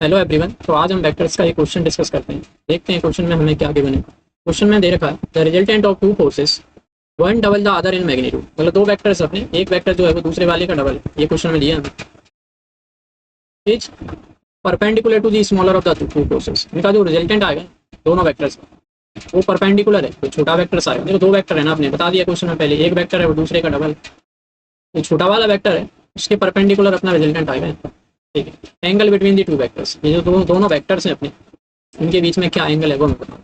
Hello everyone. तो आज हम वेक्टर्स का एक क्वेश्चन डिस्कस करते हैं। देखते हैं क्वेश्चन में हमें क्या गिवन है। क्वेश्चन में दे रखा है the resultant of two forces one double the other in magnitude. मतलब दो वेक्टर्स अपने, एक वेक्टर जो है वो दूसरे वाले का डबल है। ये क्वेश्चन में दिया है is perpendicular to the smaller of the two forces. इनका जो रिजल्टेंट आएगा दोनों वेक्टर्स वो परपेंडिकुलर है। तो छोटा वेक्टर आएगा, देखो दो वेक्टर है ना, आपने बता दिया क्वेश्चन में पहले, एक वेक्टर है वो दूसरे का डबल। जो छोटा वाला वेक्टर है उसके परपेंडिकुलर अपना रिजल्टेंट आएगा। ठीक है, angle between the two vectors, ये जो दोनों वेक्टर्स हैं अपने, उनके बीच में क्या एंगल है वो हमें बताओ।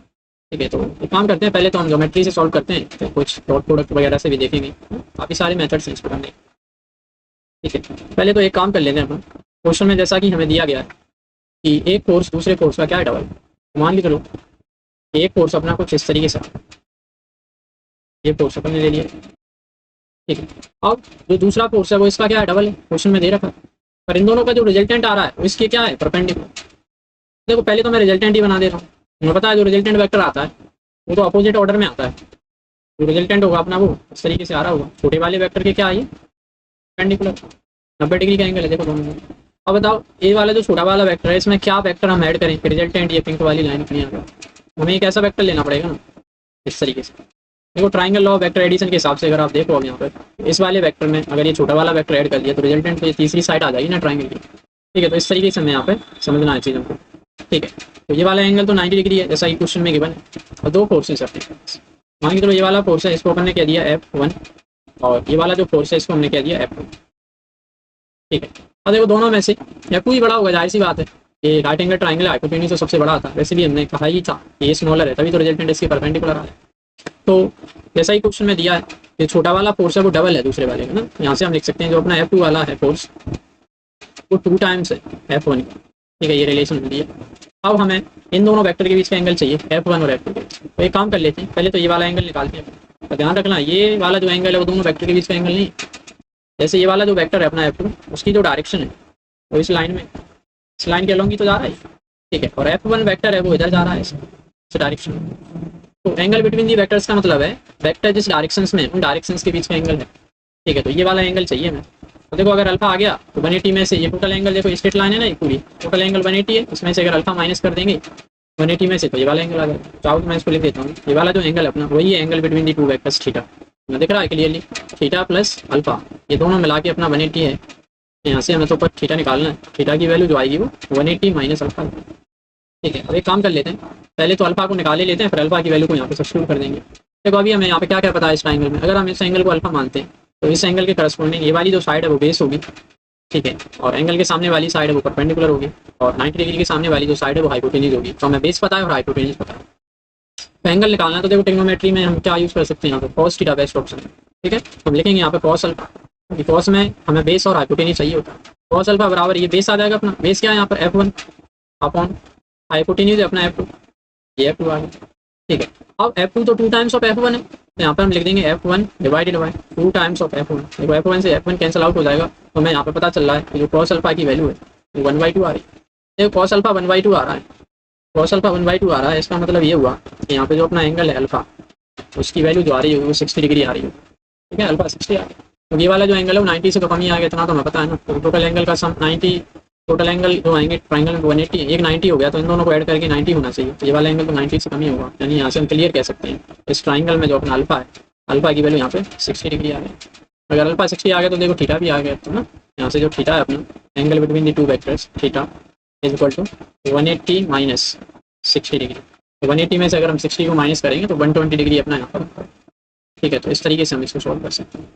ठीक है, तो एक काम करते हैं, पहले तो हम ज्योमेट्री से सॉल्व करते हैं, तो कुछ डॉट प्रोडक्ट वगैरह से भी देखेंगे। काफ़ी सारे मेथड्स हैं इसको करने। ठीक है, पहले तो एक काम कर लेते हैं अपन। क्वेश्चन में जैसा कि हमें दिया गया है कि एक फोर्स दूसरे फोर्स का क्या है डबल। मान के चलो एक फोर्स अपना कुछ इस तरीके से, ये फोर्स अपन ने ले लिया। ठीक है, अब जो दूसरा फोर्स है वो इसका क्या है डबल है, क्वेश्चन में दे रखा है। पर इन दोनों का जो रिजल्टेंट आ रहा है वो इसके क्या है परपेंडिकुलर। देखो पहले तो मैं रिजल्टेंट ही बना दे रहा हूँ। मुझे पता है जो रिजल्टेंट वेक्टर आता है वो तो अपोजिट ऑर्डर में आता है। जो रिजल्टेंट होगा अपना वो इस तरीके से आ रहा होगा। छोटे वाले वेक्टर के क्या है परपेंडिकुलर 90 डिग्री का एंगल है, देखो दोनों में। अब बताओ ये वाला जो छोटा वाला वेक्टर है इसमें क्या वेक्टर हम ऐड करें रिजल्टेंट, ये पिंक वाली लाइन अपनी आ, हमें एक ऐसा वेक्टर लेना पड़ेगा ना इस तरीके से। देखो ट्राइंगल लॉ वेक्टर एडिशन के हिसाब से अगर आप देखो अब यहाँ पर इस वाले वेक्टर में अगर ये छोटा वाला वेक्टर ऐड कर दिया तो रिजल्टेंट तो ये तीसरी साइड आ जाएगी ना ट्राइंगल की। ठीक है, तो इस तरीके से हमें यहाँ पे समझना है चीज़ों को। ठीक है, तो ये वाला एंगल तो 90 डिग्री है जैसा ही क्वेश्चन में गिवन है, और दो फोर्सेस अपने पास। मान के चलो ये वाला फोर्स है, इसको अपन ने कह दिया F1, और ये वाला जो फोर्स है इसको हमने कह दिया F2। ठीक है, अब देखो दोनों में से F2 ही बड़ा होगा, जाहिर सी बात है। ये राइट एंगल ट्राइंगल हाइपोटेन्यूज तो सबसे बड़ा था, वैसे भी हमने कहा ही था ये स्मॉलर है, तभी तो रिजल्टेंट इसके परपेंडिकुलर आ है। तो जैसा ही क्वेश्चन में दिया है ये छोटा वाला फोर्स है वो डबल है दूसरे वाले का ना, यहाँ से हम लिख सकते हैं जो अपना F2 वाला है फोर्स वो 2 टाइम्स है F1 का। ठीक है, ये रिलेशन मिली है। अब हमें इन दोनों वेक्टर के बीच का एंगल चाहिए F1 और F2 के बीच। तो एक काम कर लेते हैं, पहले तो ये वाला एंगल निकालते हैं। तो ध्यान रखना ये वाला जो एंगल है वो दोनों वेक्टर के बीच का एंगल नहीं। जैसे ये वाला जो वेक्टर है अपना F2 उसकी जो डायरेक्शन है वो इस लाइन में, इस लाइन के अलोंग ही तो जा रहा है। ठीक है, और F1 वेक्टर है वो इधर जा रहा है इस डायरेक्शन में। तो एंगल बिटवीन दी वेक्टर्स का मतलब है वेक्टर जिस डायरेक्शंस में उन डायरेक्शंस के बीच का एंगल है। ठीक है, तो ये वाला एंगल चाहिए हमें। तो देखो अगर अल्फा आ गया तो 180 में से ये टोटल एंगल, देखो स्ट्रेट लाइन है ना, ये पूरी टोटल एंगल 180 है, इसमें से अगर अल्फा माइनस कर देंगे 180 में से तो ये वाला एंगल आ गया। चाहो तो मैं इसको लिख देता हूँ, ये वाला जो एंगल है अपना वही है angle between the two vectors theta. दिख रहा है क्लियरली, थीटा प्लस अल्फा ये दोनों मिला के अपना 180 है। यहाँ से हमें तो ऊपर थीटा निकालना है, थीटा की वैल्यू जो आएगी वो 180 माइनस अल्फा। ठीक है, अब एक काम कर लेते हैं, पहले तो अल्फा को निकाले लेते हैं, फिर अल्फा की वैल्यू को यहाँ पे सब्स्टिट्यूट कर देंगे। देखो अभी हमें यहाँ पे क्या क्या पता है इस ट्राइंगल में, अगर हम इस एंगल को अल्फा मानते हैं तो इस एंगल के करस्पॉन्डिंग ये वाली जो साइड है वो बेस होगी। ठीक है, और एंगल के सामने वाली साइड है वो परपेंडिकुलर होगी, और 90 डिग्री के सामने वाली जो साइड है वो हाइपोटेन्यूज होगी। तो हमें बेस पता है और हाइपोटेन्यूज पता है, तो एंगल निकालना है। तो देखो ट्रिग्नोमेट्री में हम क्या यूज़ कर सकते हैं, यहाँ पे कॉस थीटा बेस्ट ऑप्शन है। ठीक है, हम लिखेंगे यहाँ पे कॉस अल्फा, कॉस में हमें बेस और हाइपोटेन्यूज चाहिए होता है। कॉस अल्फा बराबर ये बेस आ जाएगा अपना, बेस क्या है यहाँ पर F1 अपॉन हाइपोटेन्यूज है अपना F2, ये F2 आ गया। ठीक है, अब F2 तो 2 टाइम्स ऑफ F1 है, तो यहाँ पर हम लिख देंगे F1 divided by 2 times of F1। देखो F1 से F1 कैंसिल आउट हो जाएगा, तो हमें यहाँ पे पता चल रहा है कि जो कॉस अल्फा की वैल्यू है वो 1/2 आ रही है। देखो कॉस अल्फा 1/2 आ रहा है, कॉस अल्फा 1/2 आ रहा है, इसका मतलब ये हुआ कि यहाँ पे जो अपना एंगल है अल्फा उसकी वैल्यू जो आ रही है वो 60 डिग्री आ रही है। ठीक है, अल्फा 60 आ गया, तो ये वाला जो एंगल है वो 90 से तो कम ही आ गया, इतना तो हमें पता है ना। तो टोटल एंगल का सम 90, टोटल एंगल जो आएंगे ट्राइंगल में 180, एक 90 हो गया, तो इन दोनों को ऐड करके 90 होना चाहिए। तो ये वाला एंगल तो 90 से कम ही होगा, यानी यहाँ से हम क्लियर कह सकते हैं इस ट्राइंगल में जो अपना अल्फा है, अल्फा की वैल्यू यहाँ पे 60 डिग्री आ गई। अगर अल्फा 60 आ गया तो देखो थीटा भी आ गया, तो ना यहाँ से जो थीटा है अपना angle between the two vectors theta is equal to 180 minus 60 degree. तो 180 में से अगर हम 60 को माइनस करेंगे तो 120 डिग्री अपना यहाँ पर। ठीक है, तो इस तरीके से हम इसको सॉल्व कर सकते हैं।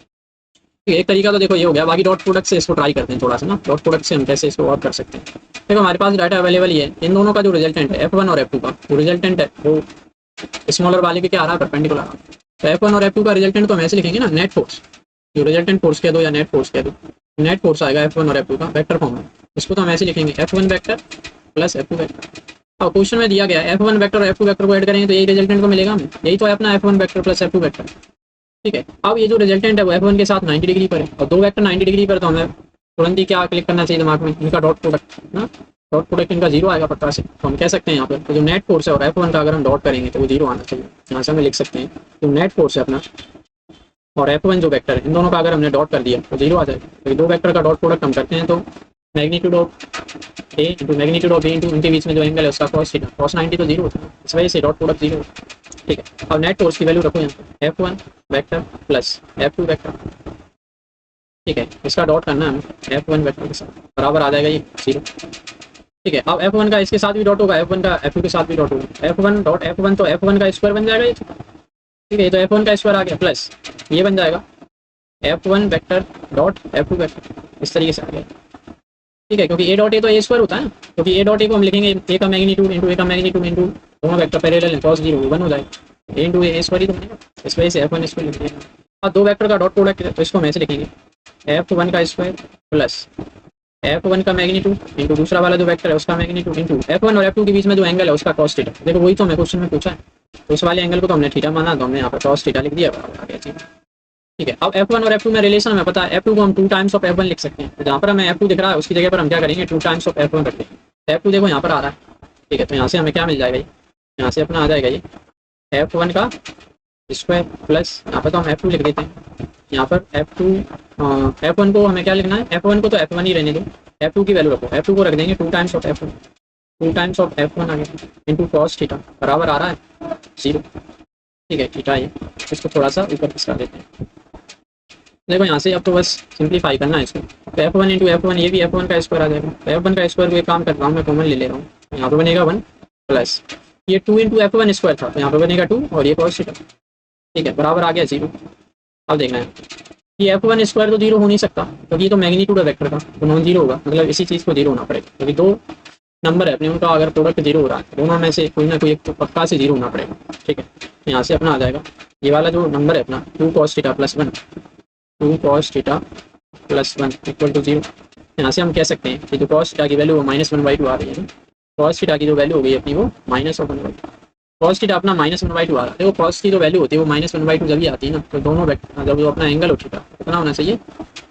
एक तरीका तो देखो ये हो गया, बाकी डॉट प्रोडक्ट से इसको ट्राई करते हैं थोड़ा सा ना, डॉट प्रोडक्ट से हम कैसे इसको और कर सकते हैं। देखो हमारे पास डाटा अवेलेबल ही है, इन दोनों का जो रिजल्टेंट है F1 और F2 का जो रिजल्टेंट है वो स्मॉलर वाले के क्या आ रहा है परपेंडिकुलर। तो F1 और F2 का रिजल्टेंट तो हम ऐसे लिखेंगे ना, नेट फोर्स, जो रिजल्टेंट फोर्स कह दो या नेट फोर्स कह दो, नेट फोर्स आएगा F1 और F2 का वेक्टर फॉर्म में, इसको तो हम ऐसे लिखेंगे F1 vector plus F2 vector. अब क्वेश्चन में दिया गया F1 वेक्टर और F2 वेक्टर को ऐड करेंगे तो यही रिजल्टेंट को मिलेगा हमें, यही तो है अपना F1 vector plus F2 vector. ठीक है, अब ये जो रिजल्टेंट है वो F1 के साथ 90 डिग्री पर है, और दो वेक्टर 90 डिग्री पर, तो हमें तुरंत ही क्या क्लिक करना चाहिए दिमाग में, इनका डॉट प्रोडक्ट ना, डॉट प्रोडक्ट इनका 0 आएगा पक्का से। तो हम कह सकते हैं यहाँ पर तो जो नेट फोर्स है और F1 का अगर हम डॉट करेंगे तो वो 0 आना चाहिए। यहाँ से हमें लिख सकते हैं जो नेट फोर्स है अपना और F1 जो वेक्टर है इन दोनों का अगर हमने डॉट कर दिया तो 0 आ जाएगा। तो दो वेक्टर का डॉट प्रोडक्ट हम करते हैं तो magnitude of A into magnitude of B into उनके बीच में जो एंगल है उसका cos थीटा, cos 90 तो जीरो होता है, इस वजह से डॉट प्रोडक्ट जीरो होता है। ठीक है, अब नेट फोर्स की वैल्यू रखो यहाँ पे F1 vector plus F2 vector. ठीक है, इसका डॉट करना है हमें F1 वेक्टर के साथ, बराबर आ जाएगा ये जीरो। ठीक है, अब F1 का इसके साथ भी डॉट होगा, F1 का F2 के साथ भी डॉट होगा, F1 डॉट F1 तो F1 का स्क्वायर बन जाएगा ये। ठीक है, तो F1 का स्क्वायर आ गया प्लस ये बन जाएगा F1 vector dot F2 vector, इस तरीके से आ गया। ठीक है, क्योंकि ए डॉट ए तो ए स्क्वायर होता है ना, क्योंकि ए डॉट ए को हम लिखेंगे ए का मैग्नीट्यूड इंटू ए का मैग्नीट्यूड इंटू दोनों वेक्टर पैरेलल है, cos जीरो वन हो जाएगा, ए इंटू ए स्क्वायर ही तो बनेगा, इस वजह से F1 स्क्वायर लिख दिया। और दो वेक्टर का डॉट प्रोडक्ट है तो इसको हम ऐसे लिखेंगे F1 का स्क्वायर प्लस F1 का मैग्नीट्यूड इंटू दूसरा वाला जो वेक्टर है उसका मैग्नीट्यूड इंटू F1 और F2 के बीच में जो एंगल है उसका cos थीटा। देखो वही तो हमें क्वेश्चन में पूछा है, तो उस वाले एंगल को तो हमने थीटा माना, तो हमने यहाँ पर cos थीटा लिख दिया, आ गया जी। ठीक है, अब F1 और F2 में रिलेशन हमें पता है, F2 को हम 2 टाइम्स ऑफ F1 लिख सकते हैं, तो जहाँ पर हमें F2 दिख रहा है उसकी जगह पर हम क्या करेंगे 2 टाइम्स ऑफ F1 रख देंगे। तो F2 देखो यहाँ पर आ रहा है। ठीक है, तो यहाँ से हमें क्या मिल जाएगा, ये यहाँ से अपना आ जाएगा ये F1 का स्क्वायर प्लस यहाँ पर तो हम F2 लिख देते हैं, यहाँ पर F1 को हमें क्या लिखना है, F1 को तो F1 ही रहने दो, F2 की वैल्यू रखो, F2 को रख देंगे 2 times of F1, 2 times of F1 आ गया इंटू cos थीटा, बराबर आ रहा है जीरो। ठीक है, थीटा ये, इसको थोड़ा सा ऊपर खिसका देते हैं। देखो यहाँ से अब तो बस सिंप्लीफाई करना है इसको, तो F1 इंटू F1 ये भी F1 का स्क्वायर आ जाएगा, तो F1 का स्क्वायर को एक काम कर रहा हूँ मैं कॉमन ले ले रहा हूँ, यहाँ पर बनेगा 1 प्लस ये 2 इंटू F1 स्क्वायर था तो यहाँ पर बनेगा 2 और ये cos थीटा। ठीक है, बराबर आ गया जीरो। अब देखना है ये F1 स्क्वायर तो जीरो हो नहीं सकता क्योंकि ये तो मैग्नीट्यूड है वेक्टर का, तो नॉन जीरो होगा, मतलब इसी चीज़ को जीरो होना पड़ेगा, क्योंकि दो नंबर है अपने उनका अगर प्रोडक्ट जीरो हो रहा है दोनों में से कोई ना कोई एक तो पक्का से जीरो होना पड़ेगा। ठीक है, यहाँ से अपना आ जाएगा ये वाला जो नंबर है अपना 2 cos theta plus 1, 2 cos theta plus 1 equal to zero. यहाँ से हम कह सकते हैं कि जो cos थीटा की वैल्यू वो -1/2 आ रही है ना, cos थीटा की जो वैल्यू हो गई अपनी वो -1/2, cos थीटा अपना -1/2 आ रहा है। देखो cos की जो वैल्यू होती है वो -1/2 जब भी आती है ना, तो दोनों जब जो अपना एंगल हो थीटा कितना होना चाहिए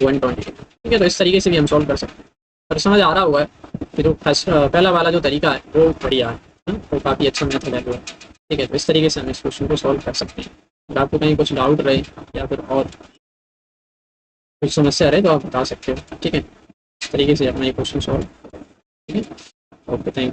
120। ठीक है, तो इस तरीके से भी हम सॉल्व कर सकते हैं, और समझ आ रहा हुआ है कि जो पहला वाला जो तरीका है वो बढ़िया है, तो काफ़ी अच्छा मेथड है वो। ठीक है, तो इस तरीके से हम इस क्वेश्चन को सॉल्व कर सकते हैं। अगर आपको कहीं कुछ डाउट रहे या फिर और कुछ समस्या रहे तो आप बता सकते हो। ठीक है, इस तरीके से अपना ये क्वेश्चन सॉल्व। ठीक है, ओके, थैंक यू।